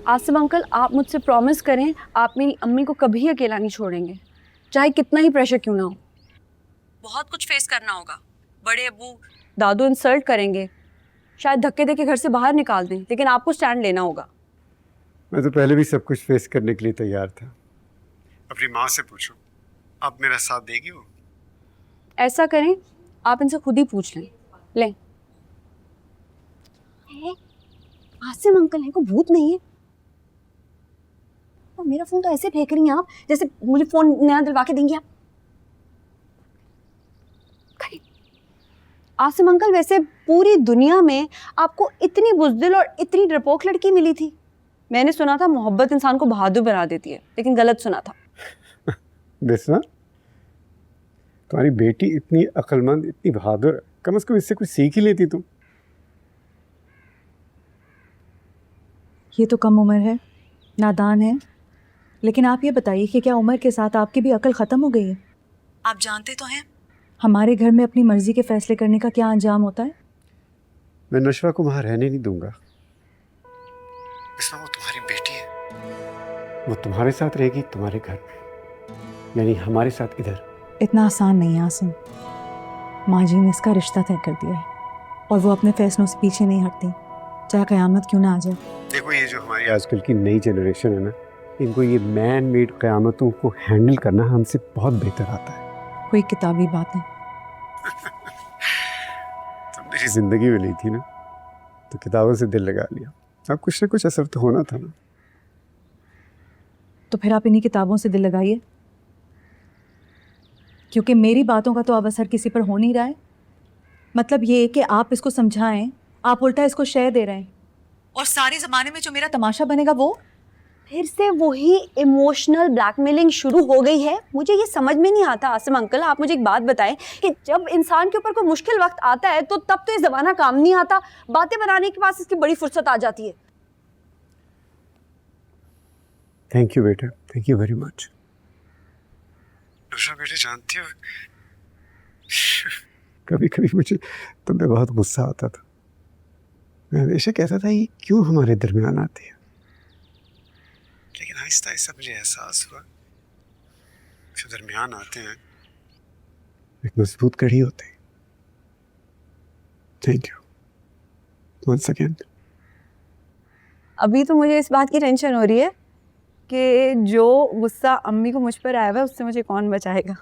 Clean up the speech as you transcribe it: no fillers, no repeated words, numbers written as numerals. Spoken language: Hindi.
आसिम अंकल, आप मुझसे प्रॉमिस करें आप मेरी अम्मी को कभी अकेला नहीं छोड़ेंगे, चाहे कितना ही प्रेशर क्यों ना हो। बहुत कुछ फेस करना होगा, बड़े अब्बू दादू इंसल्ट करेंगे, शायद धक्के देके घर से बाहर निकाल दें, लेकिन आपको स्टैंड लेना होगा। मैं तो पहले भी सब कुछ फेस करने के लिए तैयार था। अपनी माँ से पूछो, अब मेरा साथ देगी वो? ऐसा करें, आप इनसे खुद ही पूछ लें। लें। आसिम अंकल है, को भूत नहीं है। और मेरा फोन तो ऐसे फेंक रही हैं आप जैसे मुझे फोन नया दिलवा के देंगी आप। आसिम अंकल, वैसे पूरी दुनिया में आपको इतनी बुज़दिल और इतनी डरपोक लड़की मिली थी। मैंने सुना था मोहब्बत इंसान को बहादुर बना देती है, लेकिन गलत सुना था। बिस्मा, तुम्हारी बेटी इतनी अक्लमंद, इतनी बहादुर, कम से कम इससे कुछ सीख ही लेती तुम। ये तो कम उम्र है, नादान है, लेकिन आप ये बताइए कि क्या उम्र के साथ आपकी भी अकल ख़त्म हो गई है? आप जानते तो हैं हमारे घर में अपनी मर्जी के फैसले करने का क्या अंजाम होता है। मैं नशवा को वहां रहने नहीं दूंगा। बिस्मा, वो तुम्हारी बेटी है, वो तुम्हारे साथ रहेगी, तुम्हारे घर में, यानी हमारे साथ इधर। इतना आसान नहीं है आसिम। माँ जी ने इसका रिश्ता तय कर दिया है और वो अपने फैसलों से पीछे नहीं हटती, चाहे क़यामत क्यों ना आ जाए। देखो, ये जो हमारी आजकल की नई जनरेशन है ना, इनको ये मैन मेड क़यामतों को हैंडल करना हमसे बहुत बेहतर आता है। कोई किताबी बात है। तुम मेरी जिंदगी में नहीं थी ना, तो किताबों से दिल लगा लिया। अब कुछ ना कुछ असर तो होना था ना। तो फिर आप इन्हीं किताबों से दिल लगाइए, क्योंकि मेरी बातों का तो अब असर किसी पर हो नहीं रहा है। मतलब ये कि आप इसको समझाएं, आप उल्टा इसको शय दे रहे हैं, और सारे ज़माने में जो मेरा तमाशा बनेगा वो फिर से वही इमोशनल ब्लैकमेलिंग शुरू हो गई है। मुझे ये समझ में नहीं आता। आसिम अंकल, आप मुझे एक बात बताएं कि जब इंसान के ऊपर कोई मुश्किल वक्त आता है तो तब तो ये ज़माना काम नहीं आता, बातें बनाने के पास इसकी बड़ी फुर्सत आ जाती है। थैंक यू बेटा, थैंक यू वेरी मच। नुशा बेटे, जानती हो, कभी कभी मुझे तुम पे बहुत गुस्सा आता था। मैं हमेशा कहता था ये क्यों हमारे दरमियान आती है, लेकिन आहिस्ता आहिस्ता मुझे एहसास हुआ जो दरमियान आते हैं एक मजबूत कड़ी होते हैं। Thank you once again. अभी तो मुझे इस बात की टेंशन हो रही है कि जो गुस्सा अम्मी को मुझ पर आया हुआ है उससे मुझे कौन बचाएगा।